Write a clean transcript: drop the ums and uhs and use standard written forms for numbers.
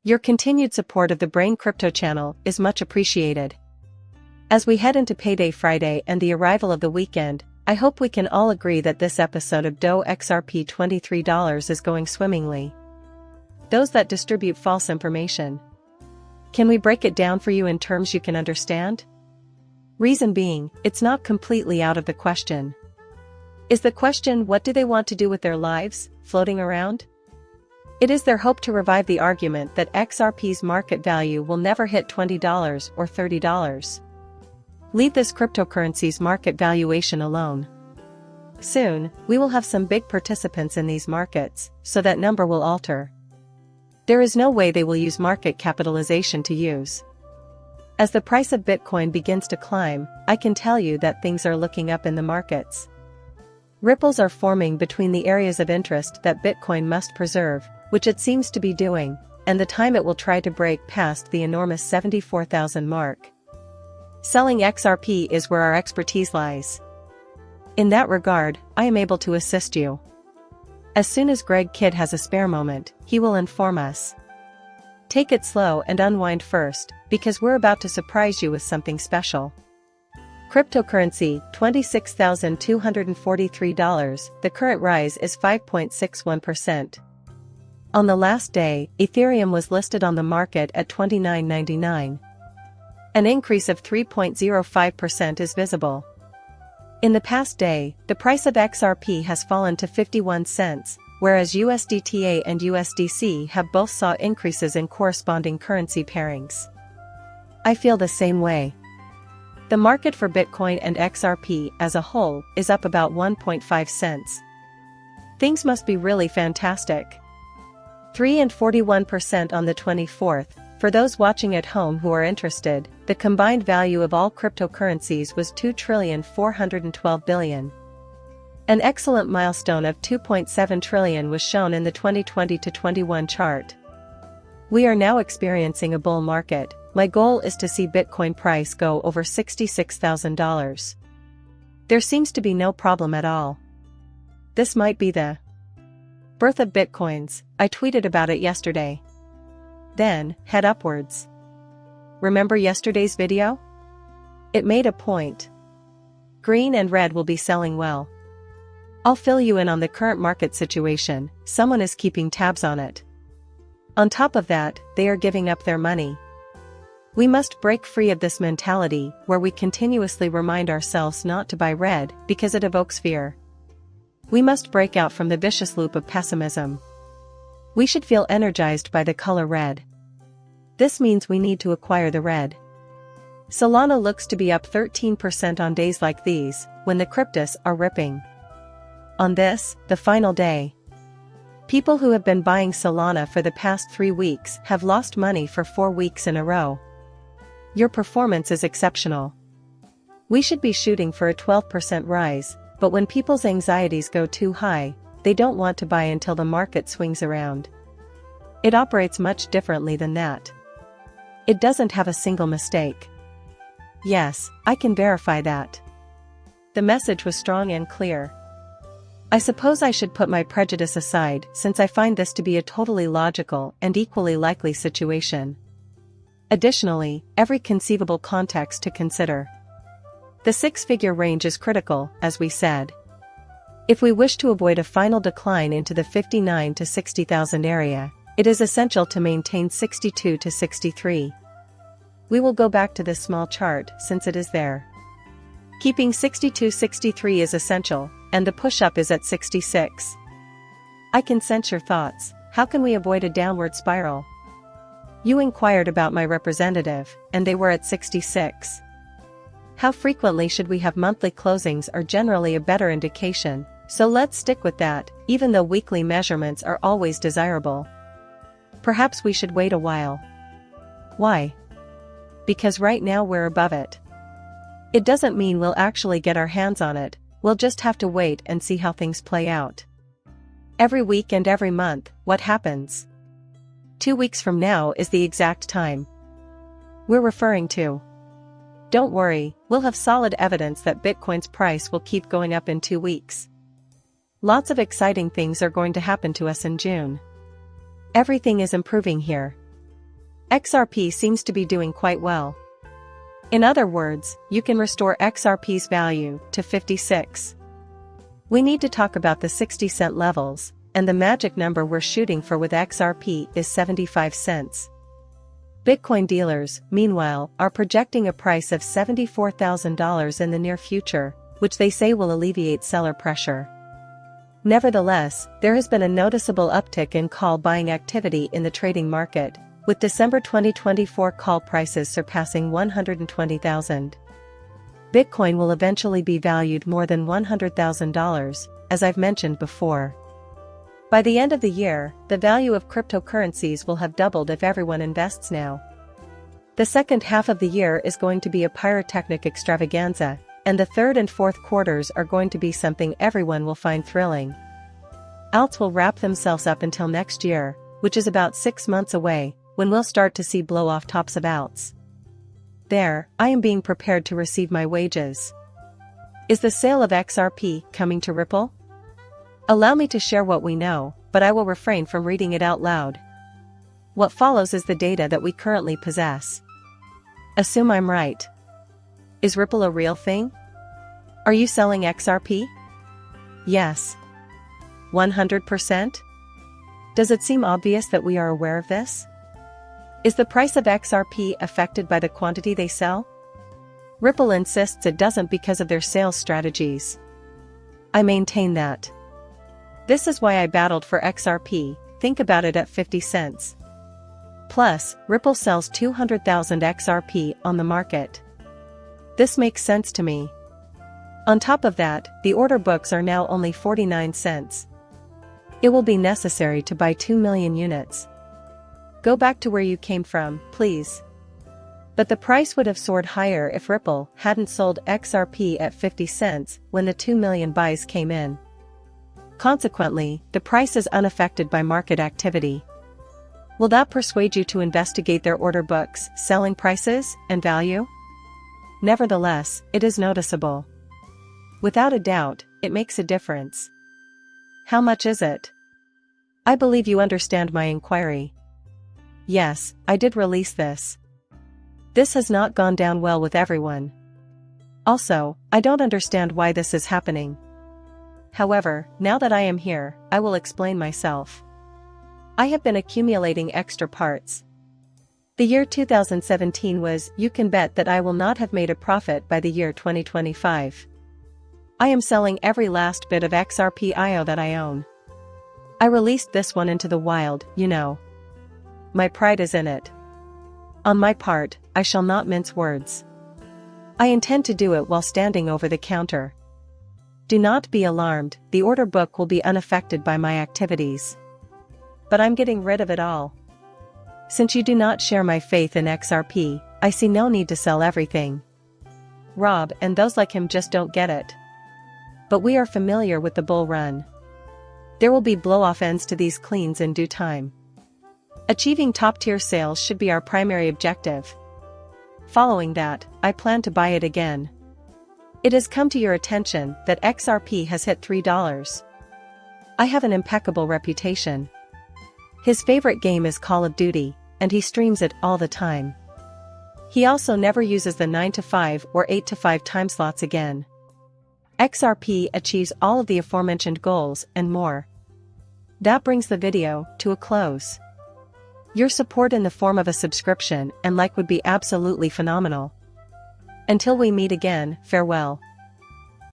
Your continued support of the Brain Crypto channel is much appreciated. As we head into Payday Friday and the arrival of the weekend, I hope we can all agree that this episode of DO XRP $23 is going swimmingly. Those that distribute false information. Can we break it down for you in terms you can understand? Reason being, it's not completely out of the question. Is the question, what do they want to do with their lives, floating around? It is their hope to revive the argument that XRP's market value will never hit $20 or $30. Leave this cryptocurrency's market valuation alone. Soon, we will have some big participants in these markets, so that number will alter. There is no way they will use market capitalization to use. As the price of Bitcoin begins to climb, I can tell you that things are looking up in the markets. Ripples are forming between the areas of interest that Bitcoin must preserve, which it seems to be doing, and the time it will try to break past the enormous 74,000 mark. Selling XRP is where our expertise lies. In that regard, I am able to assist you. As soon as Greg Kidd has a spare moment, he will inform us. Take it slow and unwind first, because we're about to surprise you with something special. Cryptocurrency, $26,243, the current rise is 5.61%. On the last day, Ethereum was listed on the market at $29.99. An increase of 3.05% is visible. In the past day, the price of XRP has fallen to 51 cents, whereas USDTA and USDC have both saw increases in corresponding currency pairings. I feel the same way. The market for Bitcoin and XRP as a whole is up about 1.5 cents. Things must be really fantastic. 3 and 41% on the 24th. For those watching at home who are interested, the combined value of all cryptocurrencies was $2,412 billion. An excellent milestone of $2.7 trillion was shown in the 2020-21 chart. We are now experiencing a bull market. My goal is to see Bitcoin price go over $66,000. There seems to be no problem at all. This might be the birth of Bitcoins. I tweeted about it yesterday. Then, head upwards. Remember yesterday's video? It made a point. Green and red will be selling well. I'll fill you in on the current market situation. Someone is keeping tabs on it. On top of that, they are giving up their money. We must break free of this mentality, where we continuously remind ourselves not to buy red, because it evokes fear. We must break out from the vicious loop of pessimism. We should feel energized by the color red. This means we need to acquire the red. Solana looks to be up 13% on days like these, when the cryptos are ripping. On this, the final day, people who have been buying Solana for the past 3 weeks have lost money for 4 weeks in a row. Your performance is exceptional. We should be shooting for a 12% rise, but when people's anxieties go too high, they don't want to buy until the market swings around. It operates much differently than that. It doesn't have a single mistake. Yes, I can verify that. The message was strong and clear. I suppose I should put my prejudice aside, since I find this to be a totally logical and equally likely situation. Additionally, every conceivable context to consider. The 6-figure range is critical, as we said. If we wish to avoid a final decline into the 59 to 60,000 area, it is essential to maintain 62 to 63. We will go back to this small chart since it is there. Keeping 62-63 is essential, and the push-up is at 66. I can sense your thoughts. How can we avoid a downward spiral? You inquired about my representative, and they were at 66. How frequently should we have monthly closings are generally a better indication, so let's stick with that, even though weekly measurements are always desirable. Perhaps we should wait a while. Why? Because right now we're above it. It doesn't mean we'll actually get our hands on it, we'll just have to wait and see how things play out. Every week and every month, what happens? 2 weeks from now is the exact time we're referring to. Don't worry, we'll have solid evidence that Bitcoin's price will keep going up in 2 weeks. Lots of exciting things are going to happen to us in June. Everything is improving here. XRP seems to be doing quite well. In other words, you can restore XRP's value to 56. We need to talk about the 60-cent levels, and the magic number we're shooting for with XRP is 75 cents. Bitcoin dealers, meanwhile, are projecting a price of $74,000 in the near future, which they say will alleviate seller pressure. Nevertheless, there has been a noticeable uptick in call buying activity in the trading market, with December 2024 call prices surpassing $120,000. Bitcoin will eventually be valued more than $100,000, as I've mentioned before. By the end of the year, the value of cryptocurrencies will have doubled if everyone invests now. The second half of the year is going to be a pyrotechnic extravaganza, and the third and fourth quarters are going to be something everyone will find thrilling. Alts will wrap themselves up until next year, which is about 6 months away, when we'll start to see blow-off tops of alts. There, I am being prepared to receive my wages. Is the sale of XRP coming to Ripple? Allow me to share what we know, but I will refrain from reading it out loud. What follows is the data that we currently possess. Assume I'm right. Is Ripple a real thing? Are you selling XRP? Yes. 100%? Does it seem obvious that we are aware of this? Is the price of XRP affected by the quantity they sell? Ripple insists it doesn't because of their sales strategies. I maintain that. This is why I battled for XRP, think about it at 50 cents. Plus, Ripple sells 200,000 XRP on the market. This makes sense to me. On top of that, the order books are now only 49 cents. It will be necessary to buy 2 million units. Go back to where you came from, please. But the price would have soared higher if Ripple hadn't sold XRP at 50 cents when the 2 million buys came in. Consequently, the price is unaffected by market activity. Will that persuade you to investigate their order books, selling prices, and value? Nevertheless, it is noticeable. Without a doubt, it makes a difference. How much is it? I believe you understand my inquiry. Yes, I did release this. This has not gone down well with everyone. Also, I don't understand why this is happening. However, now that I am here, I will explain myself. I have been accumulating extra parts. The year 2017 was, you can bet that I will not have made a profit by the year 2025. I am selling every last bit of XRP IO that I own. I released this one into the wild, you know. My pride is in it. On my part, I shall not mince words. I intend to do it while standing over the counter. Do not be alarmed, the order book will be unaffected by my activities. But I'm getting rid of it all. Since you do not share my faith in XRP, I see no need to sell everything. Rob and those like him just don't get it. But we are familiar with the bull run. There will be blow-off ends to these cleans in due time. Achieving top-tier sales should be our primary objective. Following that, I plan to buy it again. It has come to your attention that XRP has hit $3. I have an impeccable reputation. His favorite game is Call of Duty, and he streams it all the time. He also never uses the 9 to 5 or 8 to 5 time slots again. XRP achieves all of the aforementioned goals and more. That brings the video to a close. Your support in the form of a subscription and like would be absolutely phenomenal. Until we meet again, farewell.